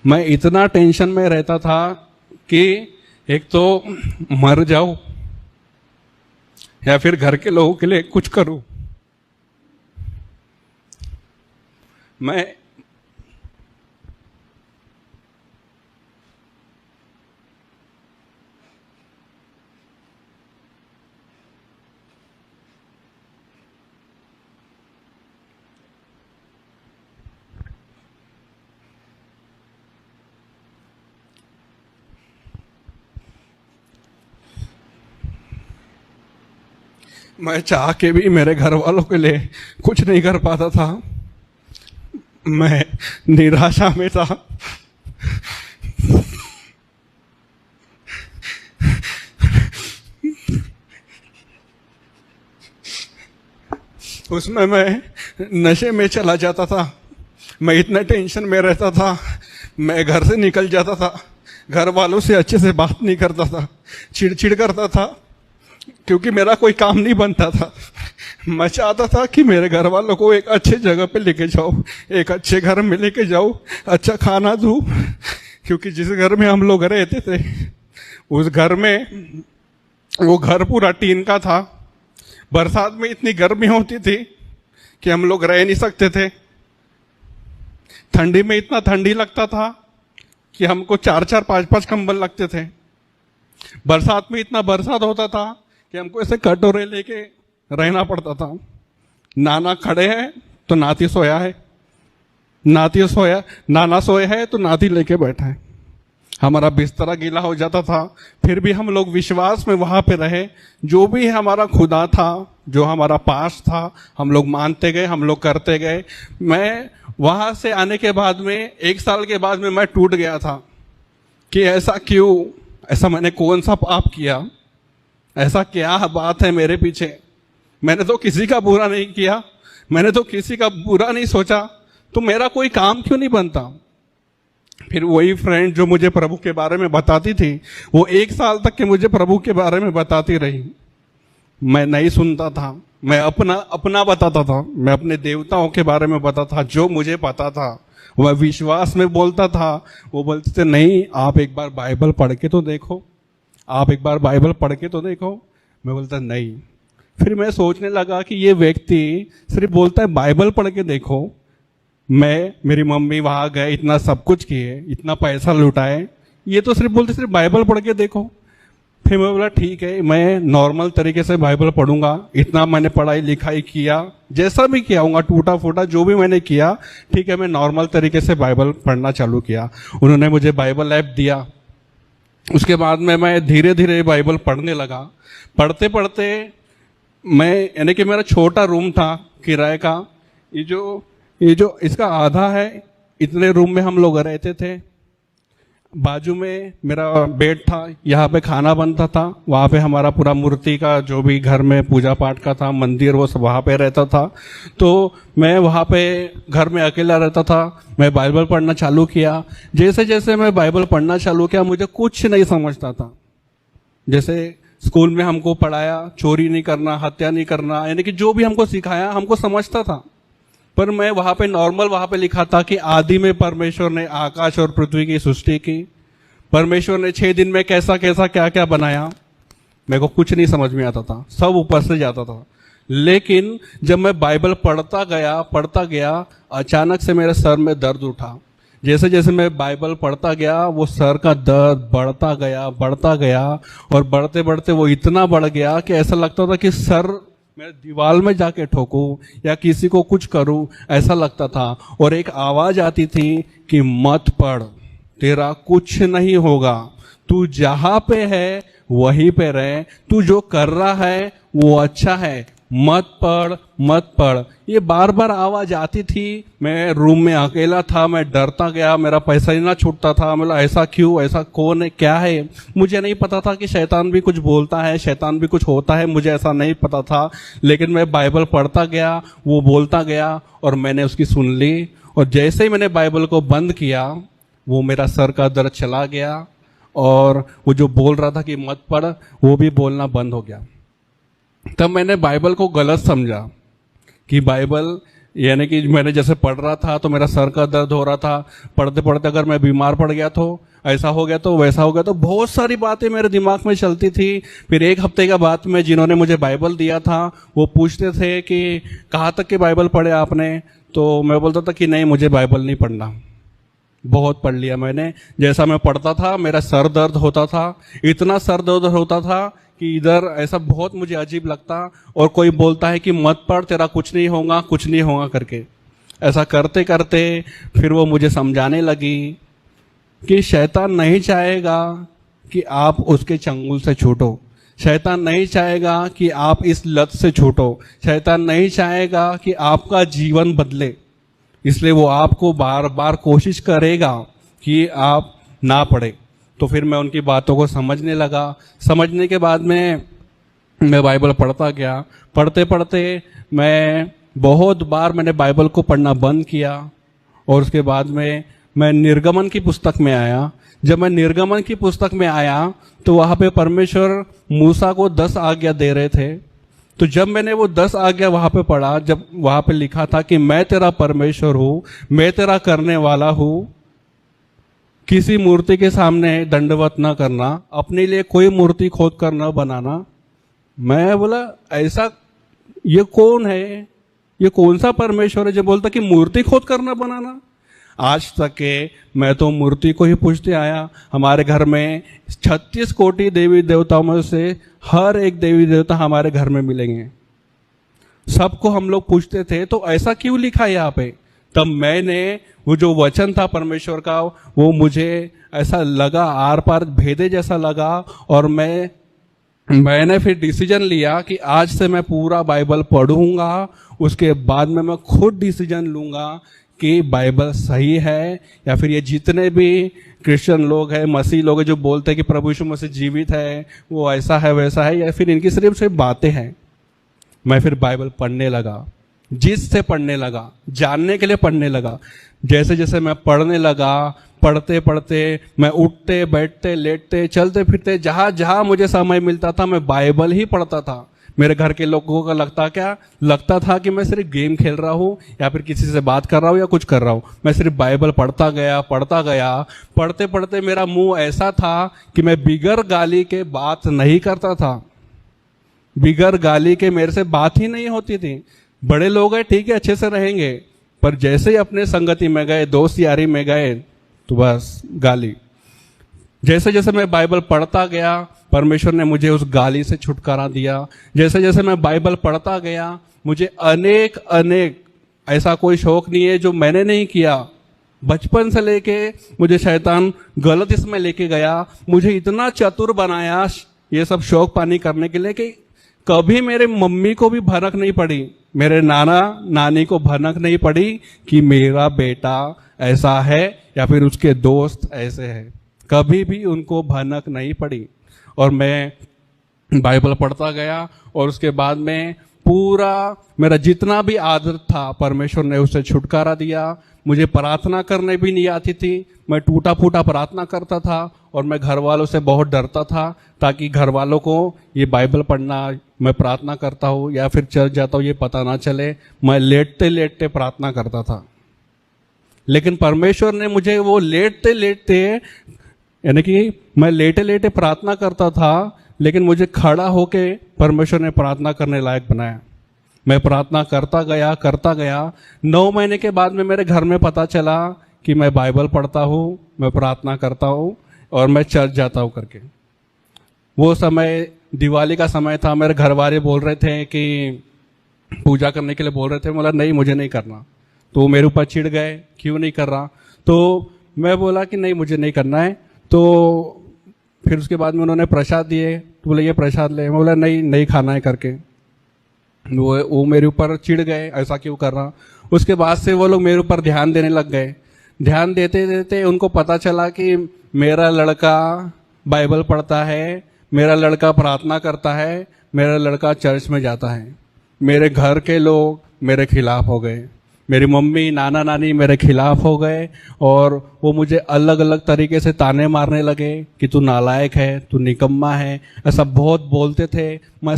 मैं इतना टेंशन में रहता था कि एक तो मर जाऊं या फिर घर के लोगों के लिए कुछ करूं। मैं मैं चाह के भी मेरे घर वालों के लिए कुछ नहीं कर पाता था। मैं निराशा में था। उसमें मैं नशे में चला जाता था। मैं इतने टेंशन में रहता था, मैं घर से निकल जाता था, घर वालों से अच्छे से बात नहीं करता था, चिड़चिड़ करता था क्योंकि मेरा कोई काम नहीं बनता था। मैं चाहता था कि मेरे घर वालों को एक अच्छे जगह पे लेके जाओ, एक अच्छे घर में लेके जाओ, अच्छा खाना दूँ, क्योंकि जिस घर में हम लोग रहते थे उस घर में, वो घर पूरा टीन का था। बरसात में इतनी गर्मी होती थी कि हम लोग रह नहीं सकते थे। ठंडी में इतना ठंडी लगता था कि हमको 4-4 5-5 कंबल लगते थे। बरसात में इतना बरसात होता था कि हमको ऐसे कटोरे लेके रहना पड़ता था। नाना खड़े हैं तो नाती सोया है, नाती सोया, नाना सोया है तो नाती लेके बैठा है। हमारा बिस्तरा गीला हो जाता था, फिर भी हम लोग विश्वास में वहां पे रहे। जो भी हमारा खुदा था, जो हमारा पास था, हम लोग मानते गए, हम लोग करते गए। मैं वहां से आने के बाद में 1 साल के बाद में मैं टूट गया था कि ऐसा क्यों, ऐसा मैंने कौन सा पाप किया, ऐसा क्या बात है मेरे पीछे। मैंने तो किसी का बुरा नहीं किया, मैंने तो किसी का बुरा नहीं सोचा, तो मेरा कोई काम क्यों नहीं बनता। फिर वही फ्रेंड जो मुझे प्रभु के बारे में बताती थी, वो 1 साल तक के मुझे प्रभु के बारे में बताती रही। मैं नहीं सुनता था, मैं अपना बताता था, मैं अपने देवताओं के बारे में बताता था, जो मुझे पता था वह विश्वास में बोलता था। वो बोलते थे नहीं, आप एक बार बाइबल पढ़ के तो देखो, आप एक बार बाइबल पढ़ के तो देखो। मैं बोलता नहीं। फिर मैं सोचने लगा कि ये व्यक्ति सिर्फ बोलता है बाइबल पढ़ के देखो। मेरी मम्मी वहां गए, इतना सब कुछ किए, इतना पैसा लुटाए, ये तो सिर्फ बोलते सिर्फ बाइबल पढ़ के देखो। फिर मैं बोला ठीक है, मैं नॉर्मल तरीके से बाइबल पढ़ूंगा। इतना मैंने पढ़ाई लिखाई किया, जैसा भी किया होगा, टूटा फूटा जो भी मैंने किया, ठीक है, मैं नॉर्मल तरीके से बाइबल पढ़ना चालू किया। उन्होंने मुझे बाइबल ऐप दिया। उसके बाद में मैं धीरे धीरे बाइबल पढ़ने लगा। पढ़ते पढ़ते मैं, यानी कि मेरा छोटा रूम था किराए का, ये जो इसका आधा है, इतने रूम में हम लोग रहते थे। बाजू में मेरा बेड था, यहाँ पे खाना बनता था, वहाँ पे हमारा पूरा मूर्ति का जो भी घर में पूजा पाठ का था, मंदिर, वो सब वहाँ पे रहता था। तो मैं वहाँ पे घर में अकेला रहता था। मैं बाइबल पढ़ना चालू किया। जैसे जैसे मैं बाइबल पढ़ना चालू किया, मुझे कुछ नहीं समझता था। जैसे स्कूल में हमको पढ़ाया चोरी नहीं करना, हत्या नहीं करना, यानी कि जो भी हमको सिखाया हमको समझता था। पर मैं वहां पे नॉर्मल, वहां पे लिखा था कि आदि में परमेश्वर ने आकाश और पृथ्वी की सृष्टि की, परमेश्वर ने 6 दिन में कैसा कैसा क्या क्या बनाया। मेरे को कुछ नहीं समझ में आता था, सब ऊपर से जाता था। लेकिन जब मैं बाइबल पढ़ता गया, अचानक से मेरे सर में दर्द उठा। जैसे जैसे मैं बाइबल पढ़ता गया, वो सर का दर्द बढ़ता गया और बढ़ते बढ़ते वो इतना बढ़ गया कि ऐसा लगता था कि सर मैं दीवार में जाके ठोकूं या किसी को कुछ करूं, ऐसा लगता था। और एक आवाज आती थी कि मत पढ़, तेरा कुछ नहीं होगा, तू जहां पे है वहीं पे रहे, तू जो कर रहा है वो अच्छा है, मत पढ़। ये बार बार आवाज आती थी। मैं रूम में अकेला था, मैं डरता गया, मेरा पैसा ही ना छूटता था। मतलब ऐसा क्यों, ऐसा कौन है, क्या है। मुझे नहीं पता था कि शैतान भी कुछ बोलता है, शैतान भी कुछ होता है, मुझे ऐसा नहीं पता था। लेकिन मैं बाइबल पढ़ता गया, वो बोलता गया और मैंने उसकी सुन ली। और जैसे ही मैंने बाइबल को बंद किया, वो मेरा सर का दर्द चला गया और वो जो बोल रहा था कि मत पढ़, वो भी बोलना बंद हो गया। तब मैंने बाइबल को गलत समझा कि बाइबल यानी कि मैंने जैसे पढ़ रहा था तो मेरा सर का दर्द हो रहा था, पढ़ते पढ़ते अगर मैं बीमार पड़ गया तो ऐसा हो गया तो वैसा हो गया, तो बहुत सारी बातें मेरे दिमाग में चलती थी। फिर एक हफ्ते का बाद में जिन्होंने मुझे बाइबल दिया था वो पूछते थे कि कहाँ तक की बाइबल पढ़े आपने, तो मैं बोलता था कि नहीं मुझे बाइबल नहीं पढ़ना, बहुत पढ़ लिया मैंने। जैसा मैं पढ़ता था मेरा सर दर्द होता था, इतना सर दर्द होता था कि इधर ऐसा बहुत मुझे अजीब लगता, और कोई बोलता है कि मत पढ़ तेरा कुछ नहीं होगा कुछ नहीं होगा करके। ऐसा करते करते फिर वो मुझे समझाने लगी कि शैतान नहीं चाहेगा कि आप उसके चंगुल से छूटो, शैतान नहीं चाहेगा कि आप इस लत से छूटो, शैतान नहीं चाहेगा कि आपका जीवन बदले, इसलिए वो आपको बार बार कोशिश करेगा कि आप ना पढ़े। तो फिर मैं उनकी बातों को समझने लगा। समझने के बाद में मैं बाइबल पढ़ता गया। पढ़ते पढ़ते मैं बहुत बार मैंने बाइबल को पढ़ना बंद किया, और उसके बाद में मैं निर्गमन की पुस्तक में आया। जब मैं निर्गमन की पुस्तक में आया तो वहाँ पे परमेश्वर मूसा को 10 आज्ञा दे रहे थे। तो जब मैंने वो 10 आज्ञा वहाँ पे पढ़ा, जब वहाँ पे लिखा था कि मैं तेरा परमेश्वर हूँ, मैं तेरा करने वाला हूँ, किसी मूर्ति के सामने दंडवत न करना, अपने लिए कोई मूर्ति खोद कर न बनाना। मैं बोला ऐसा ये कौन है, ये कौन सा परमेश्वर है जो बोलता कि मूर्ति खोद कर न बनाना। आज तक के मैं तो मूर्ति को ही पूजते आया। हमारे घर में 36 कोटि देवी देवताओं में से हर एक देवी देवता हमारे घर में मिलेंगे, सबको हम लोग पूछते थे। तो ऐसा क्यों लिखा है यहाँ पे? तब मैंने वो जो वचन था परमेश्वर का, वो मुझे ऐसा लगा आर पार भेदे जैसा लगा, और मैंने फिर डिसीजन लिया कि आज से मैं पूरा बाइबल पढ़ूंगा। उसके बाद में मैं खुद डिसीजन लूंगा कि बाइबल सही है या फिर ये जितने भी क्रिश्चियन लोग हैं, मसीह लोग हैं जो बोलते हैं कि प्रभु यीशु मसीह जीवित है, वो ऐसा है वैसा है, या फिर इनकी सिर्फ बातें हैं। मैं फिर बाइबल पढ़ने लगा, जिससे पढ़ने लगा, जानने के लिए पढ़ने लगा। जैसे जैसे मैं पढ़ने लगा, पढ़ते पढ़ते मैं उठते बैठते लेटते चलते फिरते जहाँ जहाँ मुझे समय मिलता था मैं बाइबल ही पढ़ता था। मेरे घर के लोगों को लगता था कि मैं सिर्फ गेम खेल रहा हूँ या फिर किसी से बात कर रहा हूँ या कुछ कर रहा हूँ। मैं सिर्फ बाइबल पढ़ता गया। पढ़ते पढ़ते मेरा मुंह ऐसा था कि मैं बिगर गाली के बात नहीं करता था, बिगर गाली के मेरे से बात ही नहीं होती थी। बड़े लोग हैं ठीक है अच्छे से रहेंगे, पर जैसे ही अपने संगति में गए, दोस्त यारी में गए, तो बस गाली। जैसे जैसे मैं बाइबल पढ़ता गया परमेश्वर ने मुझे उस गाली से छुटकारा दिया। जैसे जैसे मैं बाइबल पढ़ता गया मुझे अनेक ऐसा कोई शौक नहीं है जो मैंने नहीं किया। बचपन से लेके मुझे शैतान गलत इसमें लेके गया, मुझे इतना चतुर बनाया ये सब शौक पानी करने के लिए कि कभी मेरे मम्मी को भी भनक नहीं पड़ी, मेरे नाना नानी को भनक नहीं पड़ी कि मेरा बेटा ऐसा है या फिर उसके दोस्त ऐसे हैं। कभी भी उनको भनक नहीं पड़ी। और मैं बाइबल पढ़ता गया और उसके बाद में पूरा मेरा जितना भी आदत था परमेश्वर ने उससे छुटकारा दिया। मुझे प्रार्थना करने भी नहीं आती थी, मैं टूटा फूटा प्रार्थना करता था और मैं घर वालों से बहुत डरता था ताकि घर वालों को ये बाइबल पढ़ना मैं प्रार्थना करता हूँ या फिर चर्च जाता हूँ ये पता ना चले। मैं लेटते लेटते प्रार्थना करता था, लेकिन परमेश्वर ने मुझे वो लेटते लेटते यानी कि मैं लेटे लेटे प्रार्थना करता था, लेकिन मुझे खड़ा होके परमेश्वर ने प्रार्थना करने लायक बनाया। मैं प्रार्थना करता गया। 9 महीने के बाद में मेरे घर में पता चला कि मैं बाइबल पढ़ता हूँ, मैं प्रार्थना करता हूँ और मैं चर्च जाता हूँ करके। वो समय दिवाली का समय था। मेरे घर वाले बोल रहे थे कि पूजा करने के लिए बोल रहे थे, बोला नहीं मुझे नहीं करना। तो मेरे ऊपर चिढ़ गए, क्यों नहीं कर रहा? तो मैं बोला कि नहीं मुझे नहीं करना है। तो फिर उसके बाद में उन्होंने प्रसाद दिए, तो बोले ये प्रसाद ले। मैं बोला नहीं खाना है करके। वो मेरे ऊपर चिढ़ गए, ऐसा क्यों कर रहा? उसके बाद से वो लोग मेरे ऊपर ध्यान देने लग गए। ध्यान देते देते उनको पता चला कि मेरा लड़का बाइबल पढ़ता है, मेरा लड़का प्रार्थना करता है, मेरा लड़का चर्च में जाता है। मेरे घर के लोग मेरे खिलाफ हो गए, मेरी मम्मी नाना नानी मेरे खिलाफ हो गए और वो मुझे अलग अलग तरीके से ताने मारने लगे कि तू नालायक है, तू निकम्मा है, ऐसा बहुत बोलते थे। मैं